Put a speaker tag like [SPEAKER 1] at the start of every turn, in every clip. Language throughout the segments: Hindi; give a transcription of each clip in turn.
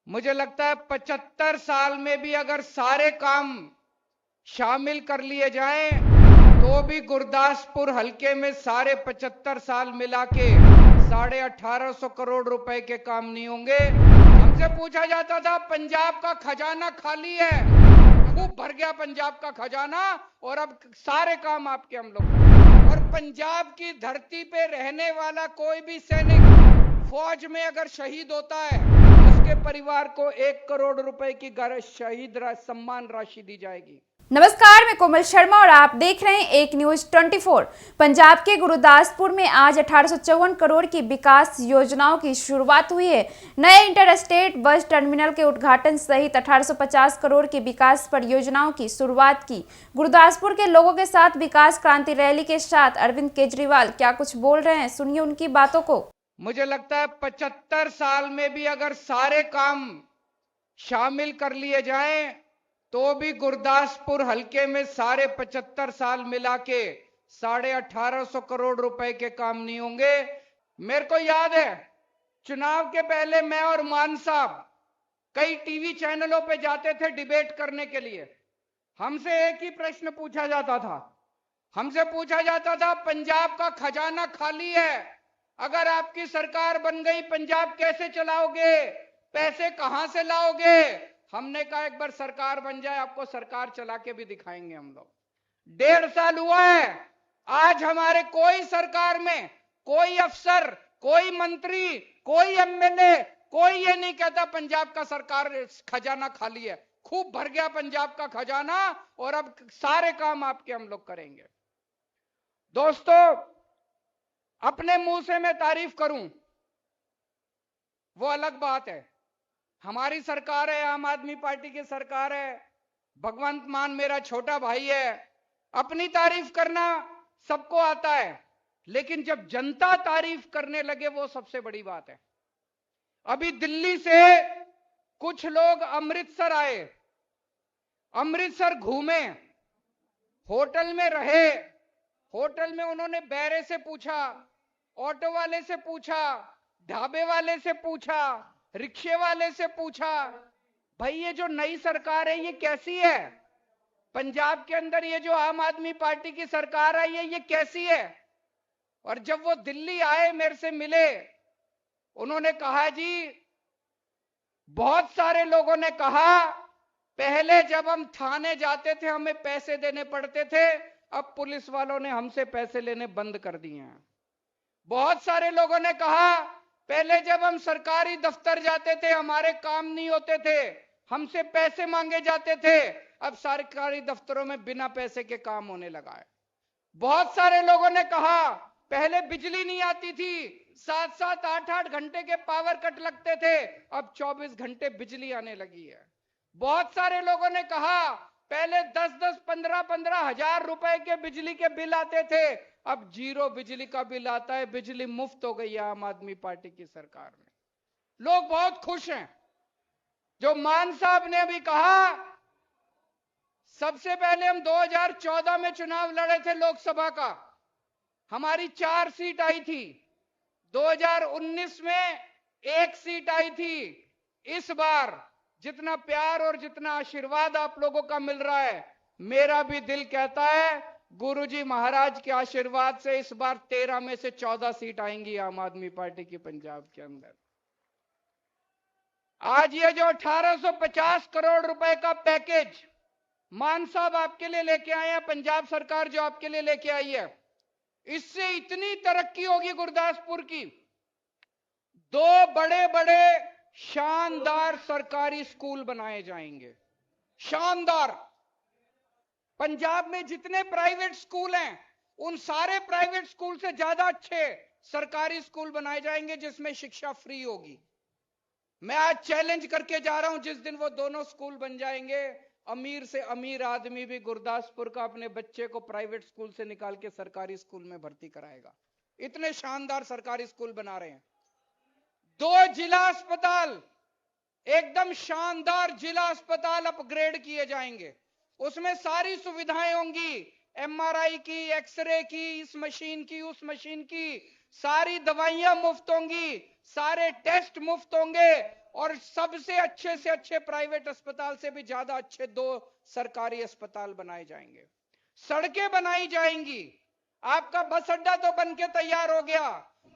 [SPEAKER 1] मुझे लगता है 75 साल में भी अगर सारे काम शामिल कर लिए जाएं तो भी गुरदासपुर हलके में सारे 75 साल मिला के 1850 करोड़ रुपए के काम नहीं होंगे। हमसे पूछा जाता था पंजाब का खजाना खाली है, खूब भर गया पंजाब का खजाना और अब सारे काम आपके हम लोग। और पंजाब की धरती पे रहने वाला कोई भी सैनिक फौज में अगर शहीद होता है उसके परिवार को 1 करोड़ रुपए की शहीद सम्मान राशि दी जाएगी।
[SPEAKER 2] नमस्कार, मैं कोमल शर्मा और आप देख रहे हैं एक न्यूज 24। पंजाब के गुरदासपुर में आज 1854 करोड़ की विकास योजनाओं की शुरुआत हुई है। नए इंटरस्टेट बस टर्मिनल के उद्घाटन सहित 1850 करोड़ की विकास परियोजनाओं की शुरुआत की। गुरदासपुर के लोगों के साथ विकास क्रांति रैली के साथ अरविंद केजरीवाल क्या कुछ बोल रहे हैं, सुनिए उनकी बातों को।
[SPEAKER 1] मुझे लगता है 75 साल में भी अगर सारे काम शामिल कर लिए जाएं तो भी गुरदासपुर हलके में सारे 75 साल मिला के 1850 करोड़ रुपए के काम नहीं होंगे। मेरे को याद है चुनाव के पहले मैं और मान साहब कई टीवी चैनलों पे जाते थे डिबेट करने के लिए। हमसे एक ही प्रश्न पूछा जाता था, हमसे पूछा जाता था पंजाब का खजाना खाली है, अगर आपकी सरकार बन गई पंजाब कैसे चलाओगे, पैसे कहां से लाओगे। हमने कहा एक बार सरकार बन जाए आपको सरकार चला के भी दिखाएंगे हम लोग। 1.5 साल हुआ है, आज हमारे कोई सरकार में कोई अफसर, कोई मंत्री, कोई एमएलए, कोई ये नहीं कहता पंजाब का सरकार खजाना खाली है, खूब भर गया पंजाब का खजाना और अब सारे काम आपके हम लोग करेंगे। दोस्तों, अपने मुंह से मैं तारीफ करूं वो अलग बात है। हमारी सरकार है, आम आदमी पार्टी की सरकार है, भगवंत मान मेरा छोटा भाई है, अपनी तारीफ करना सबको आता है, लेकिन जब जनता तारीफ करने लगे वो सबसे बड़ी बात है। अभी दिल्ली से कुछ लोग अमृतसर आए, अमृतसर घूमे, होटल में रहे, होटल में उन्होंने बैरे से पूछा, ऑटो वाले से पूछा, ढाबे वाले से पूछा, रिक्शे वाले से पूछा, भाई ये जो नई सरकार है ये कैसी है, पंजाब के अंदर ये जो आम आदमी पार्टी की सरकार आई है ये कैसी है। और जब वो दिल्ली आए मेरे से मिले, उन्होंने कहा जी, बहुत सारे लोगों ने कहा पहले जब हम थाने जाते थे हमें पैसे देने पड़ते थे, अब पुलिस वालों ने हमसे पैसे लेने बंद कर दिए हैं। बहुत सारे लोगों ने कहा पहले जब हम सरकारी दफ्तर जाते थे हमारे काम नहीं होते थे, हमसे पैसे मांगे जाते थे, अब सरकारी दफ्तरों में बिना पैसे के काम होने लगा है। बहुत सारे लोगों ने कहा पहले बिजली नहीं आती थी, 7-7, 8-8 घंटे के पावर कट लगते थे, अब 24 घंटे बिजली आने लगी है। बहुत सारे लोगों ने कहा पहले 10-10, 15-15 हजार रुपए के बिजली के बिल आते थे, अब 0 बिजली का बिल आता है, बिजली मुफ्त हो गई है आम आदमी पार्टी की सरकार में। लोग बहुत खुश हैं। जो मान साहब ने अभी कहा, सबसे पहले हम 2014 में चुनाव लड़े थे लोकसभा का, हमारी 4 सीट आई थी, 2019 में 1 सीट आई थी। इस बार जितना प्यार और जितना आशीर्वाद आप लोगों का मिल रहा है, मेरा भी दिल कहता है गुरुजी महाराज के आशीर्वाद से इस बार 13 में से 14 सीट आएंगी आम आदमी पार्टी की पंजाब के अंदर। आज ये जो 1850 करोड़ रुपए का पैकेज मान साहब आपके लिए लेके आए हैं, पंजाब सरकार जो आपके लिए लेके आई है, इससे इतनी तरक्की होगी गुरदासपुर की। 2 बड़े बड़े शानदार सरकारी स्कूल बनाए जाएंगे, शानदार। पंजाब में जितने प्राइवेट स्कूल हैं उन सारे प्राइवेट स्कूल से ज्यादा अच्छे सरकारी स्कूल बनाए जाएंगे जिसमें शिक्षा फ्री होगी। मैं आज चैलेंज करके जा रहा हूं, जिस दिन वो दोनों स्कूल बन जाएंगे, अमीर से अमीर आदमी भी गुरदासपुर का अपने बच्चे को प्राइवेट स्कूल से निकाल के सरकारी स्कूल में भर्ती कराएगा। इतने शानदार सरकारी स्कूल बना रहे हैं। 2 जिला अस्पताल, एकदम शानदार जिला अस्पताल अपग्रेड किए जाएंगे, उसमें सारी सुविधाएं होंगी, एमआरआई की, एक्सरे की, इस मशीन की, उस मशीन की, सारी दवाइयां मुफ्त होंगी, सारे टेस्ट मुफ्त होंगे और सबसे अच्छे से अच्छे प्राइवेट अस्पताल से भी ज्यादा अच्छे 2 सरकारी अस्पताल बनाए जाएंगे। सड़कें बनाई जाएंगी। आपका बस अड्डा तो बनके तैयार हो गया।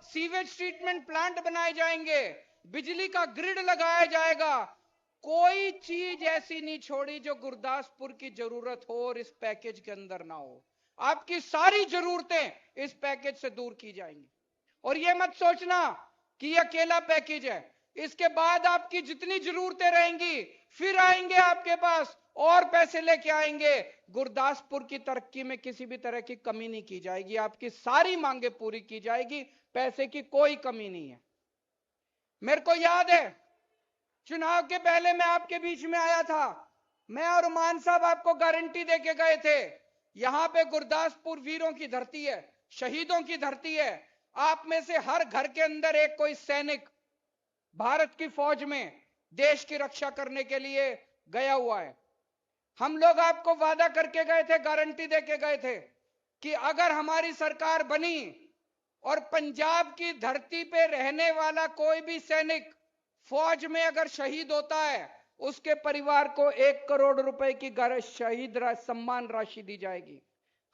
[SPEAKER 1] सीवेज ट्रीटमेंट प्लांट बनाए जाएंगे। बिजली का ग्रिड लगाया जाएगा। कोई चीज ऐसी नहीं छोड़ी जो गुरदासपुर की जरूरत हो और इस पैकेज के अंदर ना हो। आपकी सारी जरूरतें इस पैकेज से दूर की जाएंगी। और यह मत सोचना कि यह अकेला पैकेज है। इसके बाद आपकी जितनी जरूरतें रहेंगी फिर आएंगे आपके पास और पैसे लेके आएंगे। गुरदासपुर की तरक्की में किसी भी तरह की कमी नहीं की जाएगी। आपकी सारी मांगे पूरी की जाएगी। पैसे की कोई कमी नहीं है। मेरे को याद है चुनाव के पहले मैं आपके बीच में आया था। मैं और मान साहब आपको गारंटी देके गए थे यहां पे गुरदासपुर वीरों की धरती है, शहीदों की धरती है। आप में से हर घर के अंदर एक कोई सैनिक भारत की फौज में देश की रक्षा करने के लिए गया हुआ है। हम लोग आपको वादा करके गए थे, गारंटी देके गए थे कि अगर हमारी सरकार बनी और पंजाब की धरती पे रहने वाला कोई भी सैनिक फौज में अगर शहीद होता है उसके परिवार को 1 करोड़ रुपए की शहीद सम्मान राशि दी जाएगी।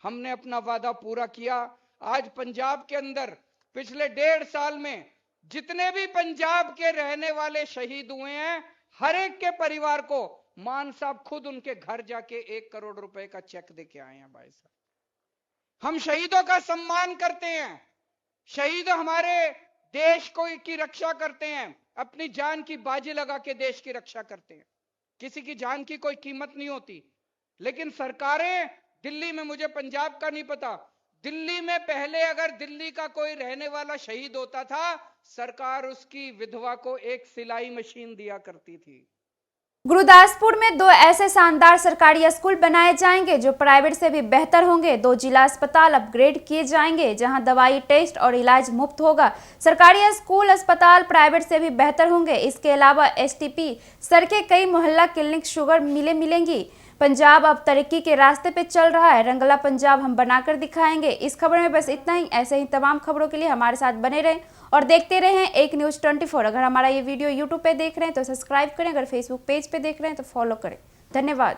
[SPEAKER 1] हमने अपना वादा पूरा किया। आज पंजाब के अंदर पिछले 1.5 साल में जितने भी पंजाब के रहने वाले शहीद हुए हैं हर एक के परिवार को मान साहब खुद उनके घर जाके 1 करोड़ रुपए का चेक देके आए हैं। भाई साहब हम शहीदों का सम्मान करते हैं। शहीद हमारे देश को की रक्षा करते हैं, अपनी जान की बाजी लगा के देश की रक्षा करते हैं। किसी की जान की कोई कीमत नहीं होती। लेकिन सरकारें दिल्ली में, मुझे पंजाब का नहीं पता, दिल्ली में पहले अगर दिल्ली का कोई रहने वाला शहीद होता था सरकार उसकी विधवा को एक सिलाई मशीन दिया करती थी।
[SPEAKER 2] गुरदासपुर में 2 ऐसे शानदार सरकारी स्कूल बनाए जाएंगे जो प्राइवेट से भी बेहतर होंगे। 2 जिला अस्पताल अपग्रेड किए जाएंगे जहां दवाई, टेस्ट और इलाज मुफ्त होगा। सरकारी स्कूल अस्पताल प्राइवेट से भी बेहतर होंगे। इसके अलावा एसटीपी सड़कें, कई मोहल्ला क्लिनिक, शुगर मिलें मिलेंगी। पंजाब अब तरक्की के रास्ते पे चल रहा है। रंगला पंजाब हम बनाकर दिखाएंगे। इस खबर में बस इतना ही। ऐसे ही तमाम खबरों के लिए हमारे साथ बने रहें और देखते रहें एक न्यूज़ 24। अगर हमारा ये वीडियो यूट्यूब पे देख रहे हैं तो सब्सक्राइब करें, अगर फेसबुक पेज पे देख रहे हैं तो फॉलो करें। धन्यवाद।